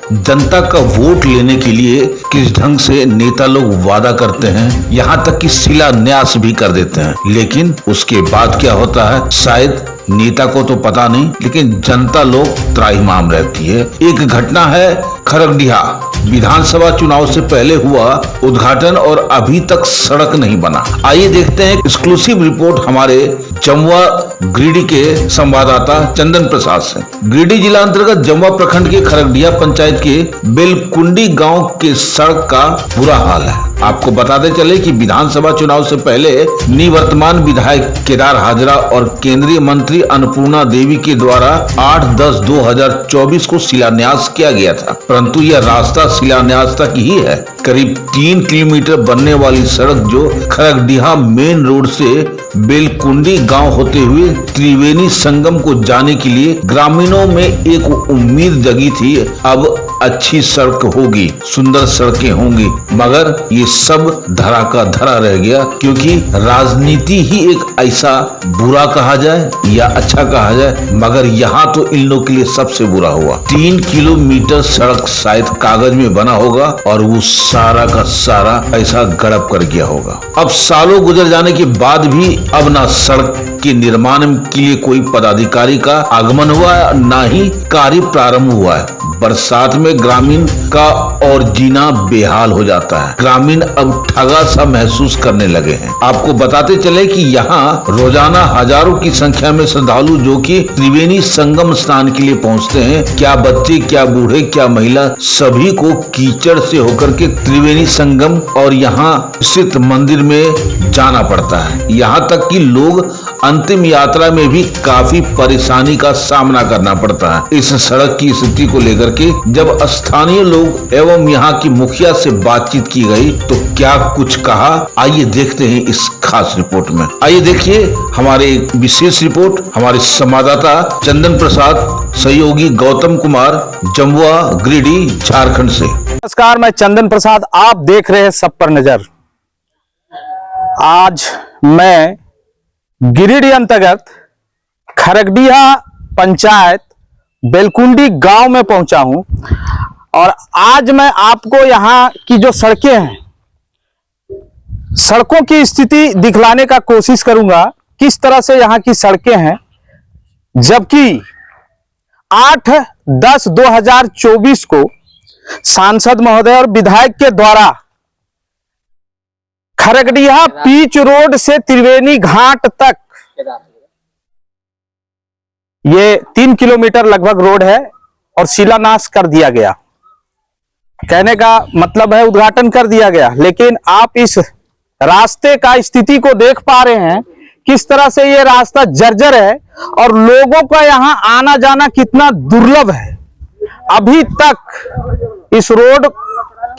जनता का वोट लेने के लिए किस ढंग से नेता लोग वादा करते हैं, यहाँ तक कि शिलान्यास भी कर देते हैं, लेकिन उसके बाद क्या होता है शायद नेता को तो पता नहीं, लेकिन जनता लोग त्राहिमाम रहती है। एक घटना है खरगडिहा विधानसभा चुनाव से पहले हुआ उद्घाटन और अभी तक सड़क नहीं बना। आइए देखते हैं एक्सक्लूसिव रिपोर्ट हमारे जमुआ गिरिडीह के संवाददाता चंदन प्रसाद से। गिरिडीह जिला अंतर्गत जमुआ प्रखंड के खरगडिहा पंचायत के बेलकुंडी गांव के सड़क का बुरा हाल है। आपको बताते चले कि विधानसभा चुनाव से पहले निवर्तमान विधायक केदार हाजरा और केंद्रीय मंत्री अन्नपूर्णा देवी के द्वारा 8/10/2024 को शिलान्यास किया गया था, परंतु यह रास्ता शिलान्यास तक ही है। करीब 3 किलोमीटर बनने वाली सड़क जो खरगडिहा मेन रोड से बेलकुंडी गांव होते हुए त्रिवेणी संगम को जाने के लिए ग्रामीणों में एक उम्मीद जगी थी, अब अच्छी सड़क होगी, सुंदर सड़कें होंगी, मगर ये सब धरा का धरा रह गया, क्योंकि राजनीति ही एक ऐसा बुरा कहा जाए या अच्छा कहा जाए, मगर यहाँ तो इन लोगों के लिए सबसे बुरा हुआ। 3 किलोमीटर सड़क शायद कागज में बना होगा और वो सारा का सारा ऐसा गड़प कर गया होगा। अब सालों गुजर जाने के बाद भी अब ना सड़क के निर्माण के लिए कोई पदाधिकारी का आगमन हुआ है, ना ही कार्य प्रारंभ हुआ है। बरसात में ग्रामीण का और जीना बेहाल हो जाता है। ग्रामीण अब ठगा सा महसूस करने लगे हैं। आपको बताते चले कि यहाँ रोजाना हजारों की संख्या में श्रद्धालु जो कि त्रिवेणी संगम स्नान के लिए पहुँचते हैं, क्या बच्चे, क्या बूढ़े, क्या महिला, सभी को कीचड़ से होकर के त्रिवेणी संगम और यहाँ स्थित मंदिर में जाना पड़ता है। यहाँ तक कि लोग अंतिम यात्रा में भी काफी परेशानी का सामना करना पड़ता है। इस सड़क की स्थिति को लेकर के जब स्थानीय लोग एवं यहाँ की मुखिया से बातचीत की गई तो क्या कुछ कहा, आइए देखते हैं इस खास रिपोर्ट में। आइए देखिए हमारे एक विशेष रिपोर्ट हमारे संवाददाता चंदन प्रसाद, सहयोगी गौतम कुमार, जमुआ गिरिडीह झारखंड से। नमस्कार, मैं चंदन प्रसाद, आप देख रहे हैं सब पर नजर। आज मैं गिरिडीह अंतर्गत खरगडिहा पंचायत बेलकुंडी गांव में पहुंचा हूं और आज मैं आपको यहां की जो सड़कें हैं, सड़कों की स्थिति दिखलाने का कोशिश करूंगा, किस तरह से यहां की सड़कें हैं। जबकि 8/10/2024 को सांसद महोदय और विधायक के द्वारा खरगडिहा पीच रोड से त्रिवेणी घाट तक ये 3 किलोमीटर लगभग रोड है और शिलान्यास कर दिया गया। कहने का मतलब है उद्घाटन कर दिया गया, लेकिन आप इस रास्ते का स्थिति को देख पा रहे हैं, किस तरह से ये रास्ता जर्जर है और लोगों का यहाँ आना जाना कितना दुर्लभ है। अभी तक इस रोड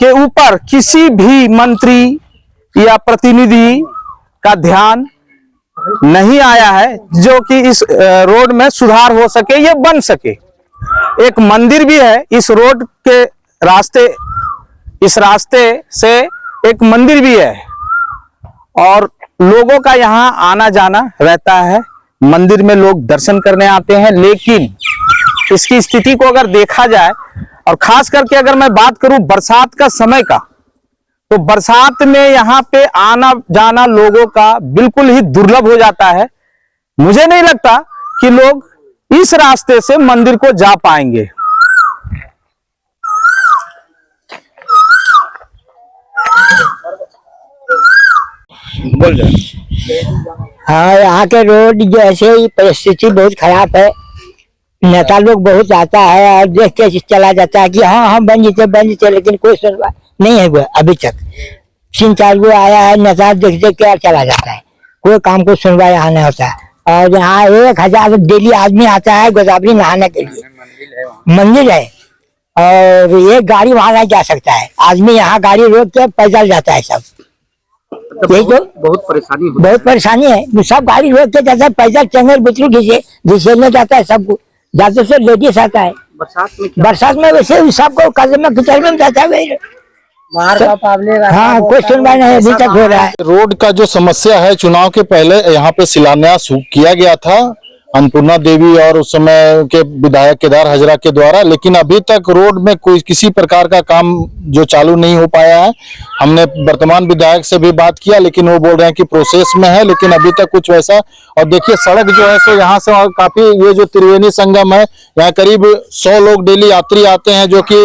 के ऊपर किसी भी मंत्री या प्रतिनिधि का ध्यान नहीं आया है जो कि इस रोड में सुधार हो सके, ये बन सके। एक मंदिर भी है इस रोड के रास्ते, इस रास्ते से एक मंदिर भी है और लोगों का यहाँ आना जाना रहता है। मंदिर में लोग दर्शन करने आते हैं, लेकिन इसकी स्थिति को अगर देखा जाए और खास करके अगर मैं बात करूं बरसात का समय का, तो बरसात में यहाँ पे आना जाना लोगों का बिल्कुल ही दुर्लभ हो जाता है। मुझे नहीं लगता कि लोग इस रास्ते से मंदिर को जा पाएंगे। बोल जाए। हाँ, यहाँ के रोड जैसे ही परिस्थिति बहुत खराब है। नेता लोग बहुत आता है और देख के चला जाता है कि हाँ हम बन जीते, लेकिन कोई सुनवाई नहीं है वो अभी तक। 3-4 गो आया है, नेता देख के चला जाता है, कोई काम को सुनवाई यहाँ नहीं होता है। और यहाँ 1000 डेली आदमी आता है गोदावरी नहाने के लिए, मंदिर है और एक गाड़ी वहां नहीं जा सकता है। आदमी यहाँ गाड़ी रोक के पैदल जाता है सब। यही तो बहुत परेशानी है। सब गाड़ी रोक के जाता है, पैदल चंगल बुतरू घिसेलने जाता है सबको। ज्यादा से लेडीज आता है बरसात में वैसे सबको कदम में किचड़ में जाता है। हाँ, कोई सुनवाई नहीं अभी तक हो रहा है। रोड का जो समस्या है, चुनाव के पहले यहाँ पे शिलान्यास किया गया था अन्नपूर्णा देवी और उस समय के विधायक केदार हजरा के द्वारा, लेकिन अभी तक रोड में कोई किसी प्रकार का काम जो चालू नहीं हो पाया है। हमने वर्तमान विधायक से भी बात किया, लेकिन वो बोल रहे हैं कि प्रोसेस में है, लेकिन अभी तक कुछ वैसा। और देखिए सड़क जो है सो यहाँ से और काफी, ये जो त्रिवेणी संगम है यहाँ करीब 100 लोग डेली यात्री आते हैं जो कि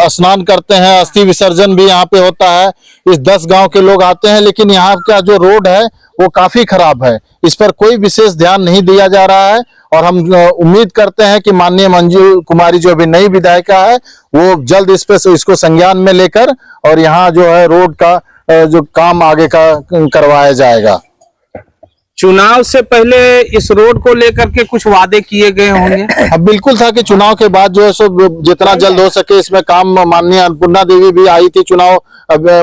स्नान करते हैं, अस्थि विसर्जन भी यहाँ पे होता है। इस 10 गांव के लोग आते हैं, लेकिन यहाँ का जो रोड है वो काफी खराब है। इस पर कोई विशेष ध्यान नहीं दिया जा रहा है और हम उम्मीद करते हैं कि माननीय मंजू कुमारी जो अभी नई विधायिका है वो जल्द इस पे इसको संज्ञान में लेकर और यहाँ जो है रोड का जो काम आगे का करवाया जाएगा। चुनाव से पहले इस रोड को लेकर के कुछ वादे किए गए होंगे। अब बिल्कुल था कि चुनाव के बाद जो है सो जितना जल्द हो सके इसमें काम। माननीय अन्नपूर्णा देवी भी आई थी चुनाव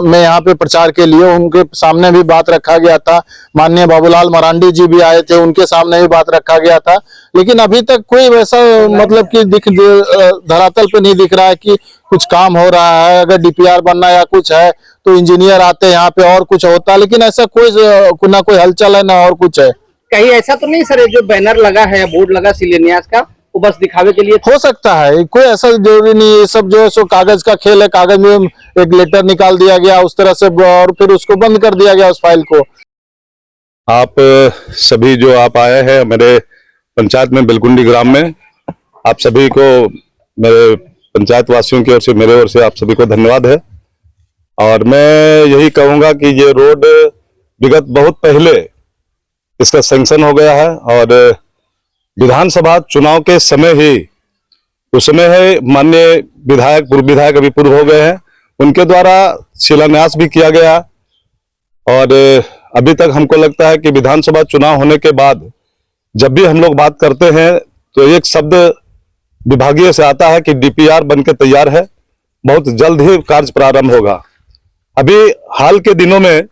में यहाँ पे प्रचार के लिए, उनके सामने भी बात रखा गया था। माननीय बाबूलाल मरांडी जी भी आए थे, उनके सामने भी बात रखा गया था। लेकिन अभी तक कोई वैसा मतलब कि धरातल पे नहीं दिख रहा है कि कुछ काम हो रहा है। अगर डीपीआर बनना या कुछ है तो इंजीनियर आते हैं यहाँ पे और कुछ होता है, लेकिन ऐसा कोई ना कोई हलचल है ना और कुछ है। कहीं ऐसा तो नहीं सर, ये जो बैनर लगा है, बोर्ड लगा शिलान्यास का, वो बस दिखावे के लिए हो सकता है, कोई ऐसा जरूरी नहीं। ये सब जो है सो कागज का खेल है। कागज में एक लेटर निकाल दिया गया उस तरह से और फिर उसको बंद कर दिया गया उस फाइल को। आप सभी जो आप आए हैं मेरे पंचायत में बिलकुंडी ग्राम में, आप सभी को मेरे पंचायत वासियों की ओर से, मेरे ओर से आप सभी को धन्यवाद है। और मैं यही कहूंगा कि ये रोड विगत बहुत पहले इसका सैंक्शन हो गया है और विधानसभा चुनाव के समय ही, उस समय है माननीय विधायक, पूर्व विधायक अभी पूर्व हो गए हैं, उनके द्वारा शिलान्यास भी किया गया। और अभी तक हमको लगता है कि विधानसभा चुनाव होने के बाद जब भी हम लोग बात करते हैं तो एक शब्द विभागीय से आता है कि डीपीआर बनके तैयार है, बहुत जल्द ही कार्य प्रारंभ होगा। अभी हाल के दिनों में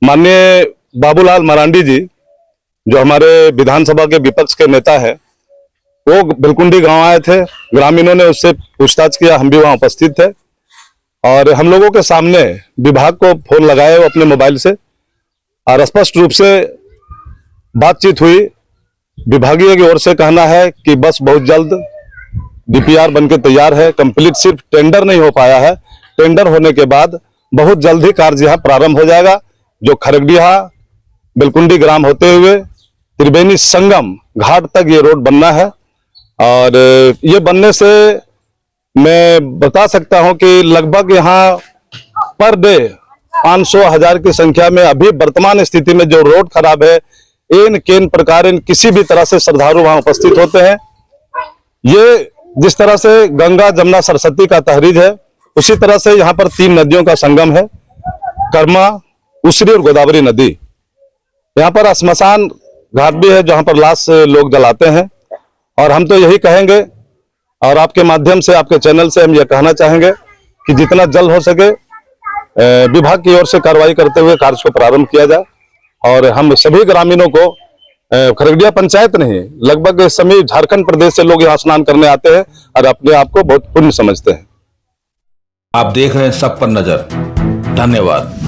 माननीय बाबूलाल मरांडी जी जो हमारे विधानसभा के विपक्ष के नेता हैं, वो बिलकुंडी गांव आए थे। ग्रामीणों ने उससे पूछताछ किया, हम भी वहां उपस्थित थे और हम लोगों के सामने विभाग को फोन लगाए वो अपने मोबाइल से और स्पष्ट रूप से बातचीत हुई। विभागीय की ओर से कहना है कि बस बहुत जल्द डीपीआर बनके तैयार है, कंप्लीट, सिर्फ टेंडर नहीं हो पाया है। टेंडर होने के बाद बहुत जल्द ही कार्य यहाँ प्रारंभ हो जाएगा, जो खरगडिया बिलकुंडी ग्राम होते हुए त्रिवेणी संगम घाट तक ये रोड बनना है। और ये बनने से मैं बता सकता हूं कि लगभग यहाँ पर डे 500,000 की संख्या में अभी वर्तमान स्थिति में जो रोड खराब है, इन केन प्रकार इन किसी भी तरह से श्रद्धालु वहां उपस्थित होते हैं। ये जिस तरह से गंगा, जमुना, सरस्वती का तहरीज है, उसी तरह से यहाँ पर 3 नदियों का संगम है, कर्मा, उसरी और गोदावरी नदी। यहाँ पर श्मशान घाट भी है जहाँ पर लाश लोग जलाते हैं। और हम तो यही कहेंगे और आपके माध्यम से, आपके चैनल से हम यह कहना चाहेंगे कि जितना जल्द हो सके विभाग की ओर से कार्रवाई करते हुए कार्य को प्रारंभ किया जाए। और हम सभी ग्रामीणों को, खरगडिया पंचायत नहीं, लगभग इस समय झारखंड प्रदेश से लोग यहाँ स्नान करने आते हैं और अपने आप को बहुत पुण्य समझते हैं। आप देख रहे हैं सब पर नजर। धन्यवाद।